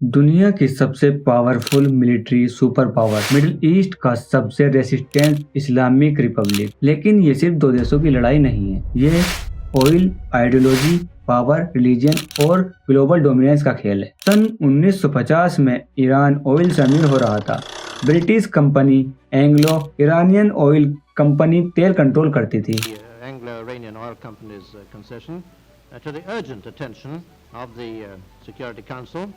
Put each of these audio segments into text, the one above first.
दुनिया की सबसे powerful military super power middle east का सबसे रेसिस्टेंट इस्लामिक रिपब्लिक। लेकिन ये सिर्फ दो देशों की लड़ाई नहीं है, ये ऑयल, आइडियोलॉजी, पावर, रिलीजन और ग्लोबल डोमिनेंस का खेल है। सन 1950 में ईरान ऑयल से अमीर हो रहा था। British company Anglo Iranian oil company तेल कंट्रोल करती थी। Anglo-Iranian oil company's concession to the urgent attention of the Security Council.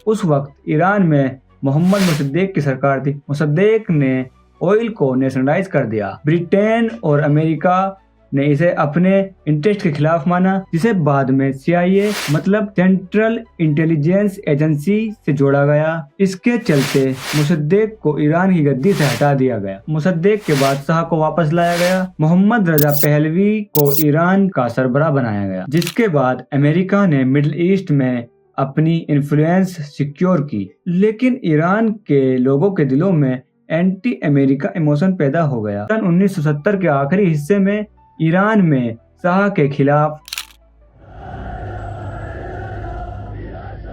उस वक्त ईरान में मोहम्मद मुसद्देक की सरकार थी। मुसद्देक ने ऑयल को नेशनलाइज कर दिया। ब्रिटेन और अमेरिका ने इसे अपने इंटरेस्ट के खिलाफ माना, जिसे बाद में CIA मतलब सेंट्रल इंटेलिजेंस एजेंसी से जोड़ा गया। इसके चलते मुसद्देक को ईरान की गद्दी से हटा दिया गया। मुसद्देक के बादशाह को वापस लाया गया। मोहम्मद रजा पहलवी को ईरान का सरबराह बनाया गया, जिसके बाद अमेरिका ने मिडिल ईस्ट में अपनी इन्फ्लुएंस सिक्योर की। लेकिन ईरान के लोगों के दिलों में एंटी अमेरिका इमोशन पैदा हो गया। सन 1970 के आखिरी हिस्से में ईरान में शाह के खिलाफ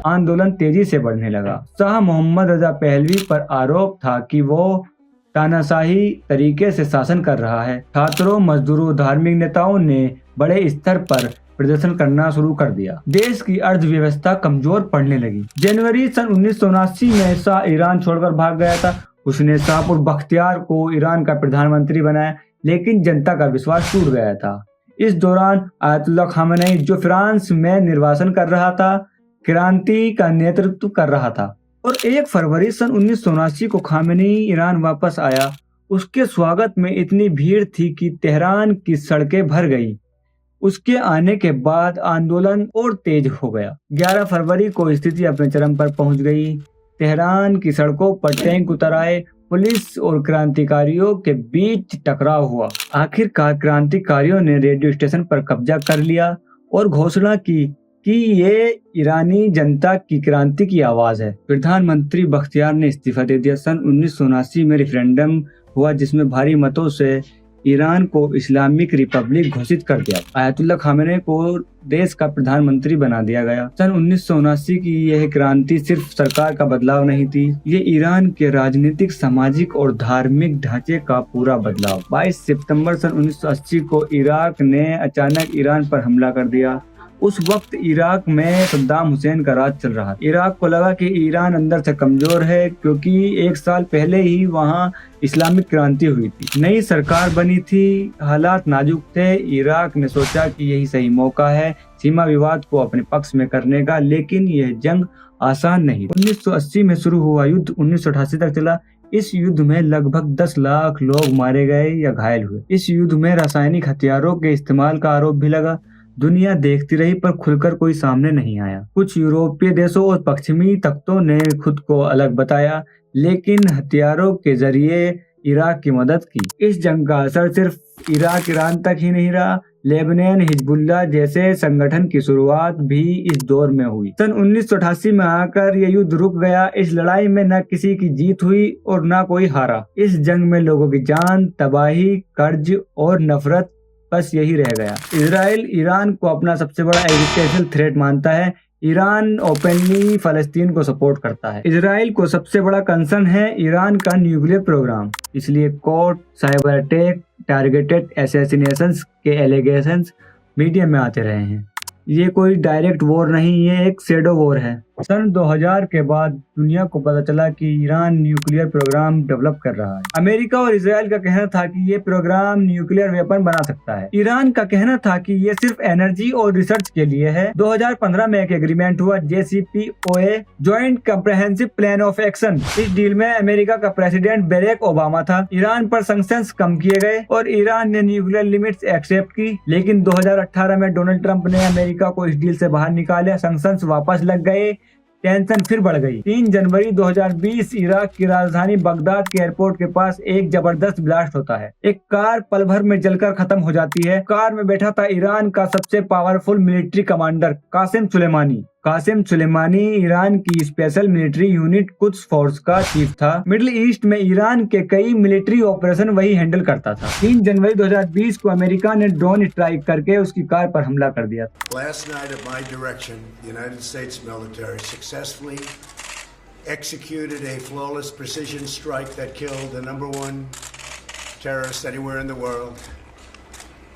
आंदोलन तेजी से बढ़ने लगा। शाह मोहम्मद रजा पहलवी पर आरोप था कि वो तानाशाही तरीके से शासन कर रहा है। छात्रों, मजदूरों, धार्मिक नेताओं ने बड़े स्तर पर प्रदर्शन करना शुरू कर दिया। देश की अर्थव्यवस्था कमजोर पड़ने लगी। जनवरी सन 1979 में शाह ईरान छोड़कर भाग गया था। उसने शाहपुर बख्तियार को ईरान का प्रधानमंत्री बनाया, लेकिन जनता का विश्वास टूट गया था। इस दौरान आयतुल्लाह खामेनी, जो फ्रांस में निर्वासन कर रहा था, क्रांति का नेतृत्व कर रहा था। और 1 फरवरी सन 1979 को खामेनी ईरान वापस आया। उसके स्वागत में इतनी भीड़ थी कि तेहरान की सड़कें भर गई। उसके आने के बाद आंदोलन और तेज हो गया। 11 फरवरी को स्थिति अपने चरम पर पहुंच गई। तेहरान की सड़कों पर टैंक उतर आए। पुलिस और क्रांतिकारियों के बीच टकराव हुआ। आखिरकार क्रांतिकारियों ने रेडियो स्टेशन पर कब्जा कर लिया और घोषणा की कि ये ईरानी जनता की क्रांति की आवाज है। प्रधानमंत्री बख्तियार ने इस्तीफा दे दिया। सन 1979 में रेफरेंडम हुआ, जिसमें भारी मतों से ईरान को इस्लामिक रिपब्लिक घोषित कर दिया। आयतुल्लाह खामेनी को देश का प्रधानमंत्री बना दिया गया। सन 1979 की यह क्रांति सिर्फ सरकार का बदलाव नहीं थी, ये ईरान के राजनीतिक, सामाजिक और धार्मिक ढांचे का पूरा बदलाव। 22 सितंबर सन 1980 को इराक ने अचानक ईरान पर हमला कर दिया। उस वक्त इराक में सद्दाम हुसैन का राज चल रहा था। इराक को लगा कि ईरान अंदर से कमजोर है, क्योंकि 1 साल पहले ही वहां इस्लामिक क्रांति हुई थी। नई सरकार बनी थी, हालात नाजुक थे। इराक ने सोचा कि यही सही मौका है सीमा विवाद को अपने पक्ष में करने का, लेकिन यह जंग आसान नहीं। 1980 में शुरू हुआ युद्ध 1988 तक चला। इस युद्ध में लगभग 10 लाख लोग मारे गए या घायल हुए। इस युद्ध में रासायनिक हथियारों के इस्तेमाल का आरोप भी लगा। दुनिया देखती रही, पर खुलकर कोई सामने नहीं आया। कुछ यूरोपीय देशों और पश्चिमी ताकतों ने खुद को अलग बताया, लेकिन हथियारों के जरिए इराक की मदद की। इस जंग का असर सिर्फ इराक, ईरान तक ही नहीं रहा। लेबनान, हिजबुल्लाह जैसे संगठन की शुरुआत भी इस दौर में हुई। सन 1988 में आकर यह युद्ध रुक गया। इस लड़ाई में न किसी की जीत हुई और न कोई हारा। इस जंग में लोगों की जान, तबाही, कर्ज और नफरत, बस यही रह गया। इजराइल ईरान को अपना सबसे बड़ा एग्जिस्टेंशियल थ्रेट मानता है। ईरान ओपनली फलस्तीन को सपोर्ट करता है। इजराइल को सबसे बड़ा कंसर्न है ईरान का न्यूक्लियर प्रोग्राम। इसलिए court, cyber attack, targeted assassinations के एलिगेशंस मीडिया में आते रहे हैं। ये कोई डायरेक्ट वॉर नहीं, ये एक शैडो वॉर है। सन 2000 के बाद दुनिया को पता चला कि ईरान न्यूक्लियर प्रोग्राम डेवलप कर रहा है। अमेरिका और इजराइल का कहना था कि ये प्रोग्राम न्यूक्लियर वेपन बना सकता है। ईरान का कहना था कि ये सिर्फ एनर्जी और रिसर्च के लिए है। 2015 में एक एग्रीमेंट हुआ, JCPOA, joint comprehensive plan of action. इस डील में अमेरिका का प्रेसिडेंट बराक ओबामा था। ईरान पर सैंक्शंस कम किए गए और ईरान ने न्यूक्लियर लिमिट्स एक्सेप्ट की। लेकिन 2018 में डोनाल्ड ट्रंप ने अमेरिका को इस डील से बाहर निकाला। सैंक्शंस वापस लग गए। टेंशन फिर बढ़ गई। 3 जनवरी 2020 इराक की राजधानी बगदाद के एयरपोर्ट के पास एक जबरदस्त ब्लास्ट होता है। एक कार पल भर में जलकर खत्म हो जाती है। कार में बैठा था ईरान का सबसे powerful military commander Qasem Soleimani. Qasem Soleimani Iran की special military unit Quds force का चीफ था। मिडिल ईस्ट में ईरान के कई मिलिट्री ऑपरेशन वही हैंडल करता था। 3 जनवरी 2020 को अमेरिका ने ड्रोन स्ट्राइक करके उसकी कार पर हमला कर दिया। Last night at my direction, the United States military successfully executed a flawless precision strike that killed the #1 terrorist anywhere in the world,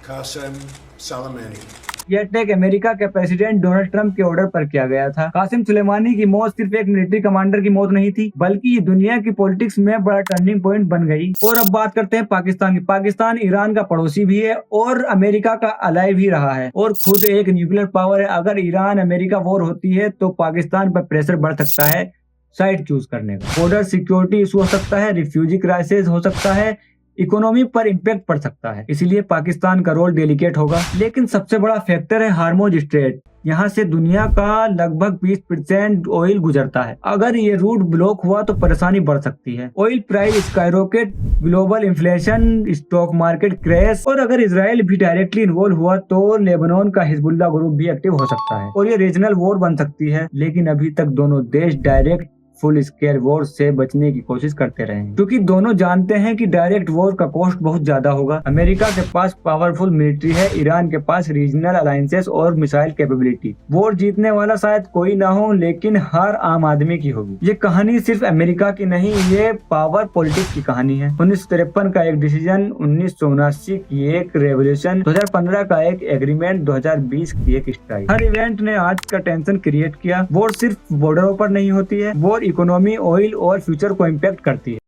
Qasem Soleimani. यह अटैक अमेरिका के president Donald Trump के order पर किया गया था। कासिम सुलेमानी की मौत सिर्फ एक मिलिट्री कमांडर की मौत नहीं थी, बल्कि ये दुनिया की पॉलिटिक्स में बड़ा टर्निंग पॉइंट बन गई। और अब बात करते हैं पाकिस्तान की। पाकिस्तान ईरान का पड़ोसी भी है और अमेरिका का अलाय भी रहा है और खुद एक न्यूक्लियर पावर है। अगर ईरान अमेरिका वॉर होती है तो पाकिस्तान पर प्रेशर बढ़ सकता है साइड चूज करने का। बॉर्डर सिक्योरिटी इशू हो सकता है, रिफ्यूजी क्राइसिस हो सकता है, इकोनॉमी पर इम्पैक्ट पड़ सकता है। इसलिए पाकिस्तान का रोल डेलिकेट होगा। लेकिन सबसे बड़ा फैक्टर है हार्मोज स्ट्रेट। यहाँ से दुनिया का लगभग 20% ऑयल गुजरता है। अगर ये रूट ब्लॉक हुआ तो परेशानी बढ़ सकती है। Oil price skyrocket, global inflation, stock market crash, और अगर इजराइल भी डायरेक्टली इन्वॉल्व हुआ तो लेबनान का हिजबुल्लाह ग्रुप भी एक्टिव हो सकता है और ये रीजनल वॉर बन सकती है। लेकिन अभी तक दोनों देश डायरेक्ट फुल स्केल वॉर से बचने की कोशिश करते रहे हैं, क्योंकि दोनों जानते हैं कि डायरेक्ट वॉर का कॉस्ट बहुत ज्यादा होगा। अमेरिका के पास पावरफुल मिलिट्री है, ईरान के पास रीजनल अलायंसेस और मिसाइल कैपेबिलिटी। वॉर जीतने वाला शायद कोई ना हो, लेकिन हार आम आदमी की होगी। ये कहानी सिर्फ अमेरिका की नहीं, ये पावर पॉलिटिक्स की कहानी है। 1953 का एक डिसीजन, 1979 की एक रेवोल्यूशन, 2015 का एक एग्रीमेंट, 2020 की एक स्ट्राइक। हर इवेंट ने आज का टेंशन क्रिएट किया। वॉर सिर्फ बॉर्डरों पर नहीं होती है, वॉर इकोनॉमी, ऑयल और फ्यूचर को इम्पैक्ट करती है।